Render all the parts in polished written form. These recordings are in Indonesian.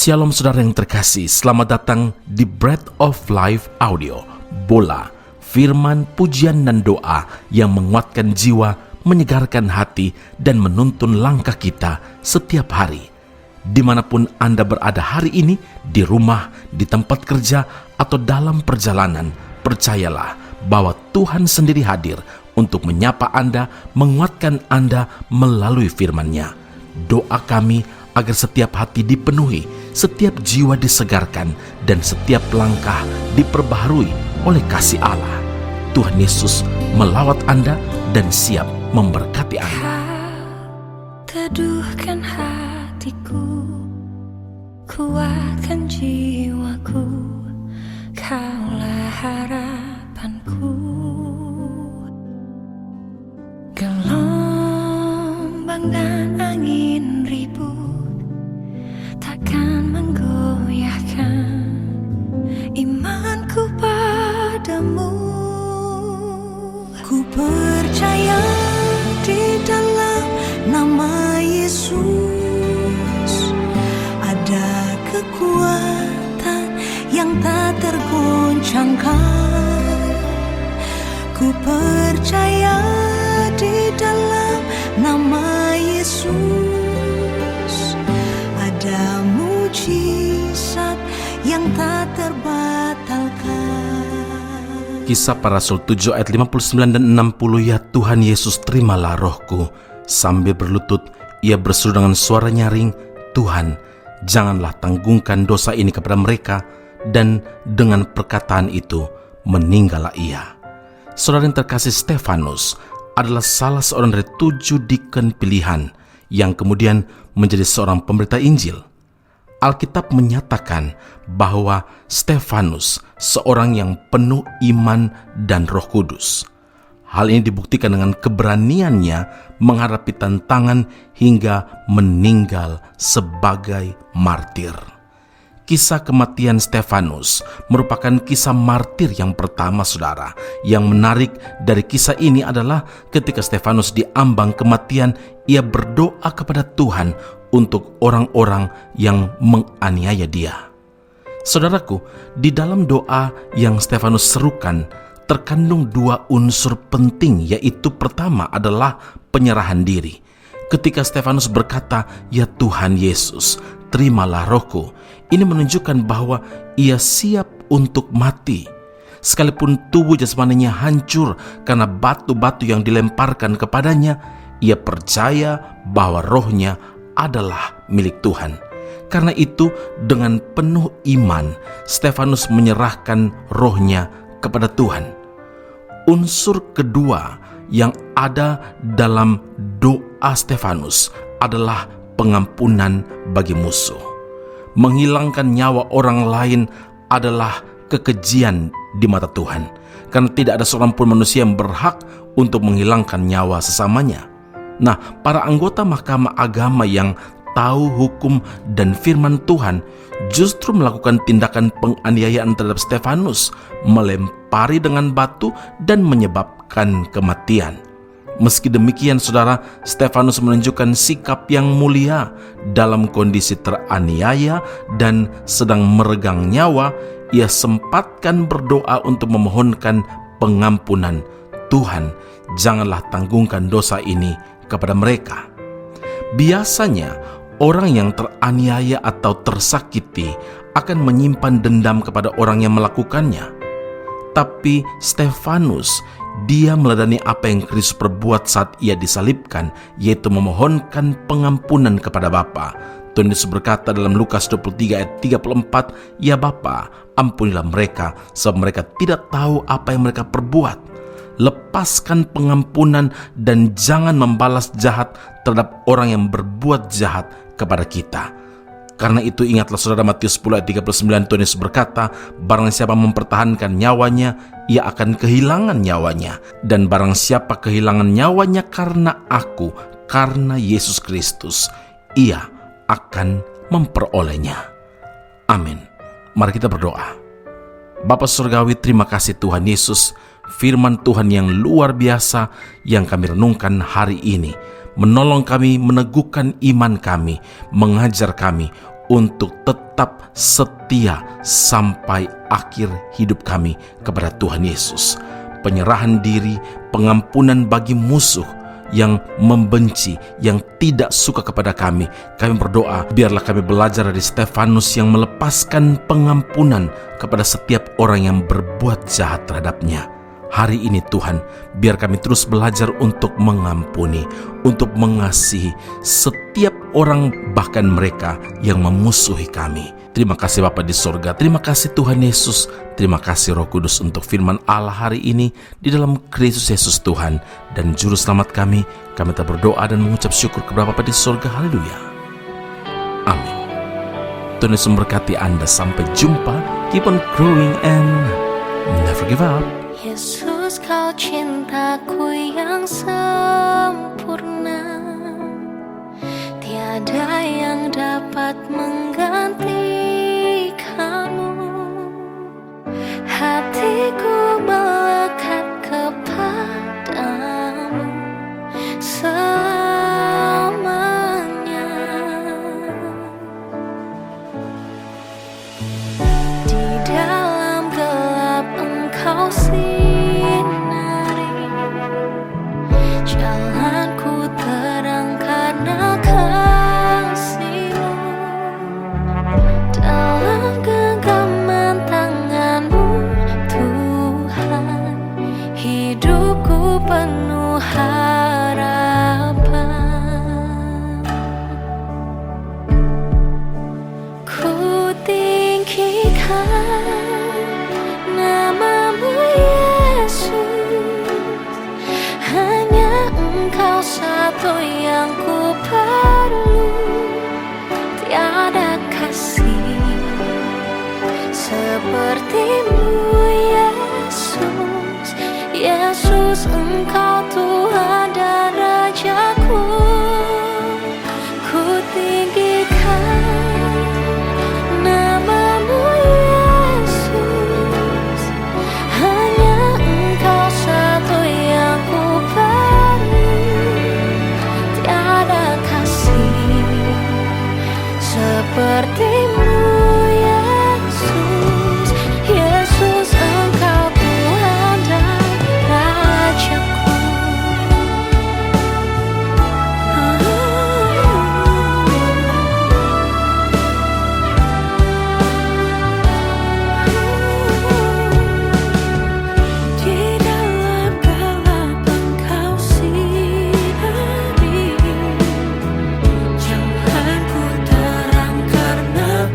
Shalom saudara yang terkasih, selamat datang di Bread of Life Audio, Bola, firman, pujian dan doa yang menguatkan jiwa, menyegarkan hati, dan menuntun langkah kita setiap hari. Dimanapun Anda berada hari ini, di rumah, di tempat kerja, atau dalam perjalanan, percayalah bahwa Tuhan sendiri hadir untuk menyapa Anda, menguatkan Anda melalui firman-Nya. Doa kami agar setiap hati dipenuhi, setiap jiwa disegarkan, dan setiap langkah diperbaharui oleh kasih Allah. Tuhan Yesus melawat Anda dan siap memberkati Anda. Teduhkan hatiku, kuatkan jiwaku, Kaulah harapanku. Gelombang dan angin ribut takkan menggoyahkan imanku padamu. Ku percaya di dalam nama Yesus ada kekuatan yang tak tergoncangkan. Ku percaya di dalam nama Yesus ada mujizat yang tak terbatalkan. Kisah Para Rasul 7 ayat 59 dan 60, ya Tuhan Yesus terimalah rohku. Sambil berlutut ia berseru dengan suara nyaring, Tuhan janganlah tanggungkan dosa ini kepada mereka. Dan dengan perkataan itu meninggallah ia. Saudara yang terkasih, Stefanus adalah salah seorang dari 7 deacon pilihan yang kemudian menjadi seorang pemberita Injil. Alkitab menyatakan bahwa Stefanus seorang yang penuh iman dan Roh Kudus. Hal ini dibuktikan dengan keberaniannya menghadapi tantangan hingga meninggal sebagai martir. Kisah kematian Stefanus merupakan kisah martir yang pertama, saudara. Yang menarik dari kisah ini adalah ketika Stefanus diambang kematian, ia berdoa kepada Tuhan untuk orang-orang yang menganiaya dia. Saudaraku, di dalam doa yang Stefanus serukan terkandung 2 unsur penting, yaitu pertama adalah penyerahan diri. Ketika Stefanus berkata, ya Tuhan Yesus, terimalah rohku, ini menunjukkan bahwa ia siap untuk mati. Sekalipun tubuh jasmaninya hancur karena batu-batu yang dilemparkan kepadanya, ia percaya bahwa rohnya adalah milik Tuhan. Karena itu, dengan penuh iman, Stefanus menyerahkan rohnya kepada Tuhan. Unsur kedua yang ada dalam doa Stefanus adalah pengampunan bagi musuh. Menghilangkan nyawa orang lain adalah kekejian di mata Tuhan, karena tidak ada seorang pun manusia yang berhak untuk menghilangkan nyawa sesamanya. Nah, para anggota Mahkamah Agama yang tahu hukum dan firman Tuhan justru melakukan tindakan penganiayaan terhadap Stefanus, melempari dengan batu dan menyebabkan kematian. Meski demikian, saudara, Stefanus menunjukkan sikap yang mulia. Dalam kondisi teraniaya dan sedang meregang nyawa, ia sempatkan berdoa untuk memohonkan pengampunan. Tuhan, janganlah tanggungkan dosa ini kepada mereka. Biasanya, orang yang teraniaya atau tersakiti akan menyimpan dendam kepada orang yang melakukannya. Tapi Stefanus, dia meladani apa yang Kristus perbuat saat ia disalibkan, yaitu memohonkan pengampunan kepada Bapa. Tuhan Yesus berkata dalam Lukas 23 ayat 34, ya Bapa, ampunilah mereka, sebab mereka tidak tahu apa yang mereka perbuat. Lepaskan pengampunan dan jangan membalas jahat terhadap orang yang berbuat jahat kepada kita. Karena itu ingatlah saudara, Matius 10 ayat 39, Tuhan Yesus berkata, barang siapa mempertahankan nyawanya, ia akan kehilangan nyawanya. Dan barang siapa kehilangan nyawanya karena aku, karena Yesus Kristus, ia akan memperolehnya. Amin. Mari kita berdoa. Bapa Surgawi, terima kasih Tuhan Yesus, firman Tuhan yang luar biasa yang kami renungkan hari ini menolong kami, meneguhkan iman kami, mengajar kami untuk tetap setia sampai akhir hidup kami kepada Tuhan Yesus. Penyerahan diri, pengampunan bagi musuh yang membenci, yang tidak suka kepada kami. Kami berdoa, biarlah kami belajar dari Stefanus yang melepaskan pengampunan kepada setiap orang yang berbuat jahat terhadapnya. Hari ini Tuhan, biar kami terus belajar untuk mengampuni, untuk mengasihi setiap orang, bahkan mereka yang memusuhi kami. Terima kasih Bapa di sorga, terima kasih Tuhan Yesus, terima kasih Roh Kudus untuk firman Allah hari ini di dalam Kristus Yesus Tuhan dan Juru Selamat kami. Kami telah berdoa dan mengucap syukur kepada Bapa di sorga. Haleluya. Amin. Tuhan Yesus memberkati Anda. Sampai jumpa. Keep on growing and never give up. Yesus, kau cintaku yang sempurna, tiada yang dapat menggantikanmu. Hatiku melekat kepadamu selamanya. Di dalam gelap Engkau sinari, jalanku terang karena kasih-Mu. Dalam genggaman tangan-Mu Tuhan, hidupku penuh harapan. Ku tinggikan nama-Mu Yesus, hanya Engkau satu yang ku perlu. Tiada kasih seperti-Mu Yesus. Yesus, Engkau Tuhan dan Rajaku. Ku tinggikan nama-Mu Yesus, hanya Engkau satu yang ku perlu. Tiada kasih seperti-Mu Yesus. Yesus, Engkau Tuhan dan Rajaku. Di dalam gelap Engkau sinari, jalanku terang karena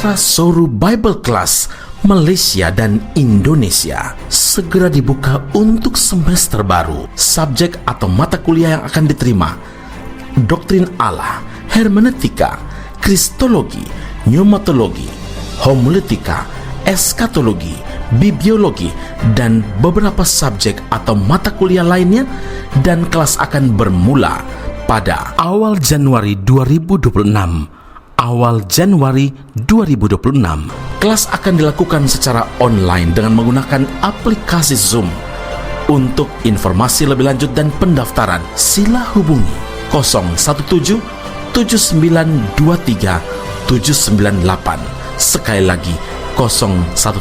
Basra Soru Bible Class Malaysia dan Indonesia segera dibuka untuk semester baru. Subjek atau mata kuliah yang akan diterima: Doktrin Allah, Hermeneutika, Kristologi, Pneumatologi, Homiletika, Eskatologi, Bibliologi, dan beberapa subjek atau mata kuliah lainnya, dan kelas akan bermula pada awal Januari 2026. Awal Januari 2026. Kelas akan dilakukan secara online dengan menggunakan aplikasi Zoom. Untuk informasi lebih lanjut dan pendaftaran, sila hubungi 017 7923 798. Sekali lagi 017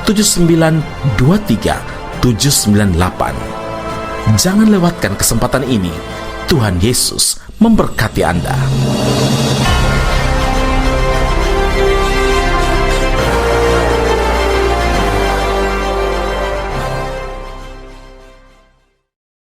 7923 798. Jangan lewatkan kesempatan ini. Tuhan Yesus memberkati Anda.